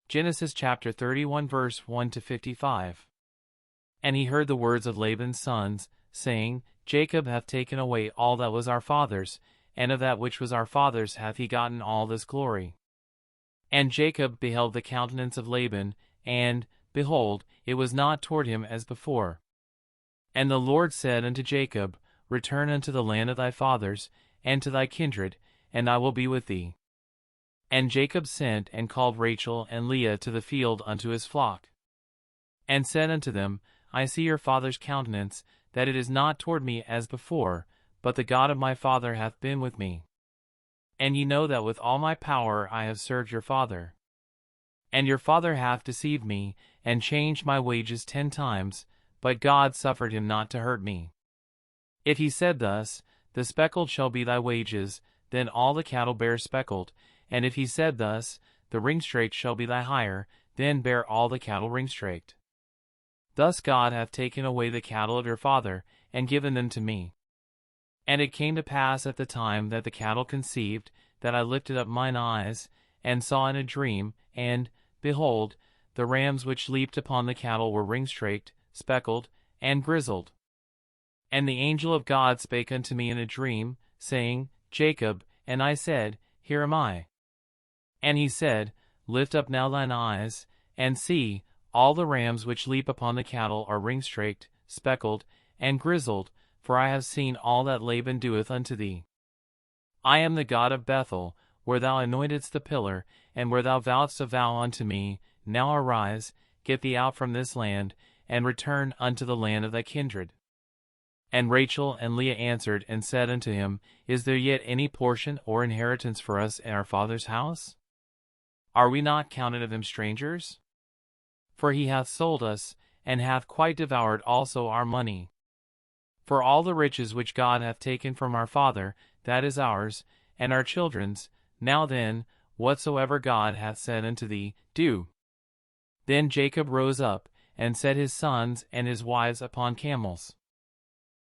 Genesis chapter 31 verse 1 to 55. And he heard the words of Laban's sons, saying, Jacob hath taken away all that was our father's, and of that which was our father's hath he gotten all this glory. And Jacob beheld the countenance of Laban, and, behold, it was not toward him as before. And the Lord said unto Jacob, Return unto the land of thy fathers, and to thy kindred, and I will be with thee. And Jacob sent and called Rachel and Leah to the field unto his flock, and said unto them, I see your father's countenance, that it is not toward me as before, but the God of my father hath been with me. And ye know that with all my power I have served your father. And your father hath deceived me, and changed my wages 10 times, but God suffered him not to hurt me. If he said thus, The speckled shall be thy wages, then all the cattle bear speckled, and if he said thus, The ringstraked shall be thy hire, then bear all the cattle ringstraked. Thus God hath taken away the cattle of your father, and given them to me. And it came to pass at the time that the cattle conceived, that I lifted up mine eyes, and saw in a dream, and, behold, the rams which leaped upon the cattle were ringstraked, speckled, and grizzled. And the angel of God spake unto me in a dream, saying, Jacob, and I said, Here am I. And he said, Lift up now thine eyes, and see, all the rams which leap upon the cattle are ringstraked, speckled, and grizzled, for I have seen all that Laban doeth unto thee. I am the God of Bethel, where thou anointedst the pillar, and where thou vowedst a vow unto me. Now arise, get thee out from this land, and return unto the land of thy kindred. And Rachel and Leah answered and said unto him, Is there yet any portion or inheritance for us in our father's house? Are we not counted of him strangers? For he hath sold us, and hath quite devoured also our money. For all the riches which God hath taken from our father, that is ours, and our children's. Now then, whatsoever God hath said unto thee, do. Then Jacob rose up, and set his sons and his wives upon camels.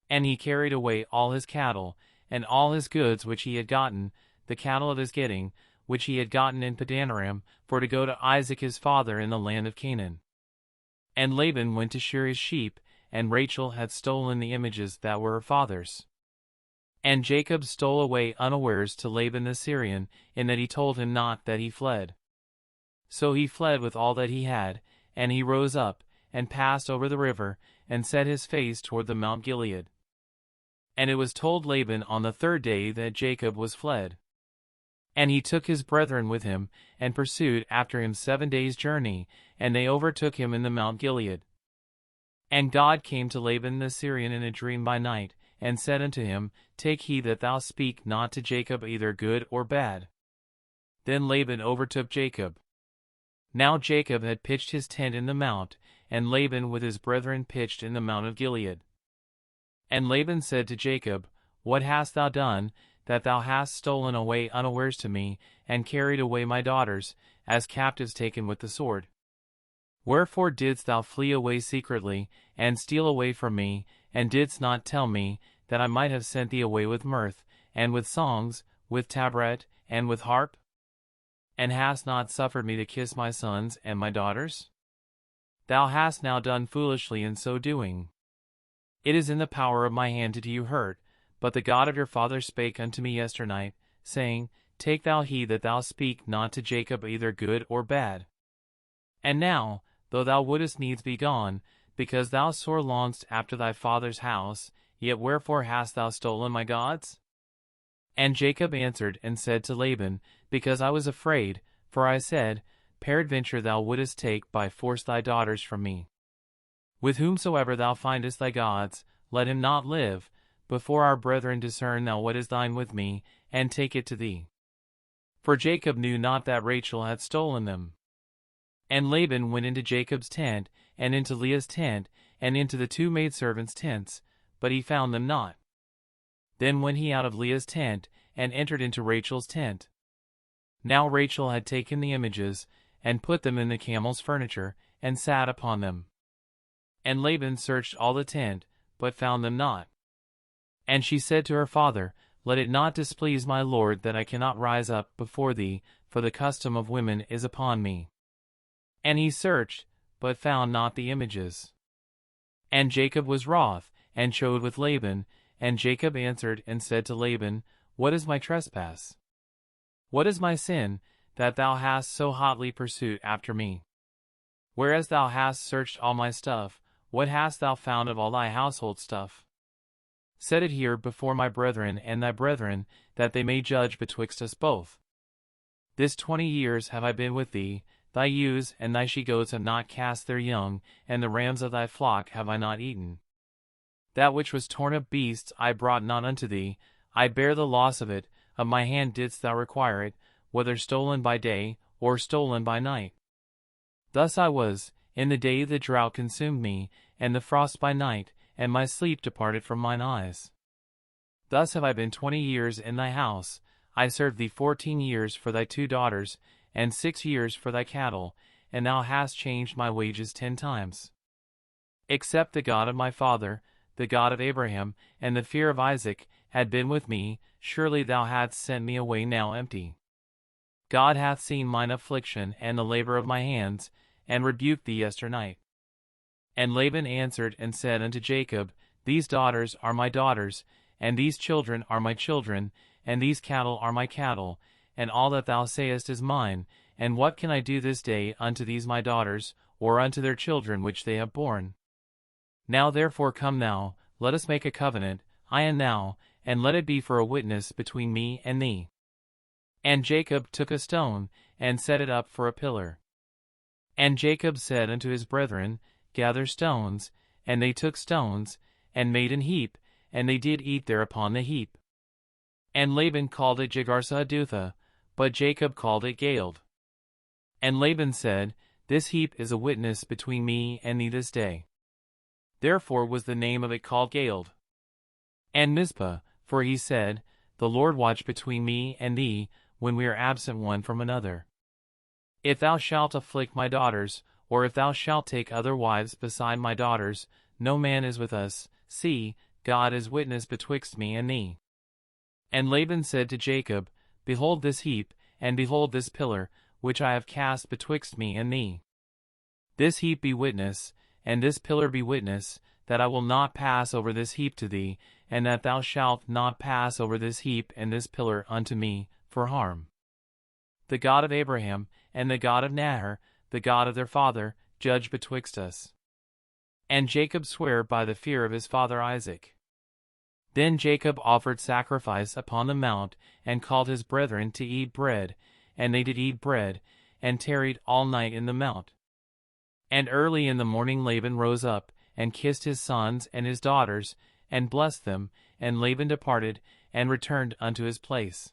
And he carried away all his cattle, and all his goods which he had gotten, the cattle of his getting, which he had gotten in Padanaram, for to go to Isaac his father in the land of Canaan. And Laban went to shear his sheep, and Rachel had stolen the images that were her father's. And Jacob stole away unawares to Laban the Syrian, in that he told him not that he fled. So he fled with all that he had, and he rose up, and passed over the river, and set his face toward the Mount Gilead. And it was told Laban on the 3rd day that Jacob was fled. And he took his brethren with him, and pursued after him 7 days' journey, and they overtook him in the Mount Gilead. And God came to Laban the Syrian in a dream by night, and said unto him, Take heed that thou speak not to Jacob either good or bad. Then Laban overtook Jacob. Now Jacob had pitched his tent in the mount, and Laban with his brethren pitched in the Mount of Gilead. And Laban said to Jacob, What hast thou done, that thou hast stolen away unawares to me, and carried away my daughters, as captives taken with the sword? Wherefore didst thou flee away secretly, and steal away from me, and didst not tell me, that I might have sent thee away with mirth, and with songs, with tabret, and with harp? And hast not suffered me to kiss my sons and my daughters? Thou hast now done foolishly in so doing. It is in the power of my hand to do you hurt, but the God of your father spake unto me yesternight, saying, Take thou heed that thou speak not to Jacob either good or bad. And now, though thou wouldest needs be gone, because thou sore longest after thy father's house, yet wherefore hast thou stolen my gods? And Jacob answered and said to Laban, Because I was afraid, for I said, Peradventure thou wouldest take by force thy daughters from me. With whomsoever thou findest thy gods, let him not live. Before our brethren discern thou what is thine with me, and take it to thee. For Jacob knew not that Rachel had stolen them. And Laban went into Jacob's tent, and into Leah's tent, and into the 2 maidservants' tents, but he found them not. Then went he out of Leah's tent, and entered into Rachel's tent. Now Rachel had taken the images, and put them in the camel's furniture, and sat upon them. And Laban searched all the tent, but found them not. And she said to her father, Let it not displease my lord that I cannot rise up before thee, for the custom of women is upon me. And he searched, but found not the images. And Jacob was wroth, and chode with Laban, and Jacob answered and said to Laban, What is my trespass? What is my sin, that thou hast so hotly pursued after me? Whereas thou hast searched all my stuff, what hast thou found of all thy household stuff? Set it here before my brethren and thy brethren, that they may judge betwixt us both. This 20 years have I been with thee, thy ewes and thy she-goats have not cast their young, and the rams of thy flock have I not eaten. That which was torn of beasts I brought not unto thee, I bear the loss of it, of my hand didst thou require it, whether stolen by day, or stolen by night. Thus I was, in the day the drought consumed me, and the frost by night, and my sleep departed from mine eyes. Thus have I been 20 years in thy house, I served thee 14 years for thy 2 daughters, and 6 years for thy cattle, and thou hast changed my wages 10 times. Except the God of my father, the God of Abraham, and the fear of Isaac, had been with me, surely thou hadst sent me away now empty. God hath seen mine affliction and the labor of my hands, and rebuked thee yesternight. And Laban answered and said unto Jacob, These daughters are my daughters, and these children are my children, and these cattle are my cattle, and all that thou sayest is mine, and what can I do this day unto these my daughters, or unto their children which they have borne? Now therefore come now, let us make a covenant, I and thou, and let it be for a witness between me and thee. And Jacob took a stone, and set it up for a pillar. And Jacob said unto his brethren, Gather stones, and they took stones, and made an heap, and they did eat there upon the heap. And Laban called it Jegarsahadutha, but Jacob called it Galeed. And Laban said, This heap is a witness between me and thee this day. Therefore was the name of it called Galeed. And Mizpah, for he said, The Lord watch between me and thee, when we are absent one from another. If thou shalt afflict my daughters, or if thou shalt take other wives beside my daughters, no man is with us, see, God is witness betwixt me and thee. And Laban said to Jacob, Behold this heap, and behold this pillar, which I have cast betwixt me and thee. This heap be witness, and this pillar be witness, that I will not pass over this heap to thee, and that thou shalt not pass over this heap and this pillar unto me, for harm. The God of Abraham, and the God of Nahor, the God of their father, judge betwixt us. And Jacob sware by the fear of his father Isaac. Then Jacob offered sacrifice upon the mount, and called his brethren to eat bread, and they did eat bread, and tarried all night in the mount. And early in the morning Laban rose up, and kissed his sons and his daughters, and blessed them, and Laban departed, and returned unto his place.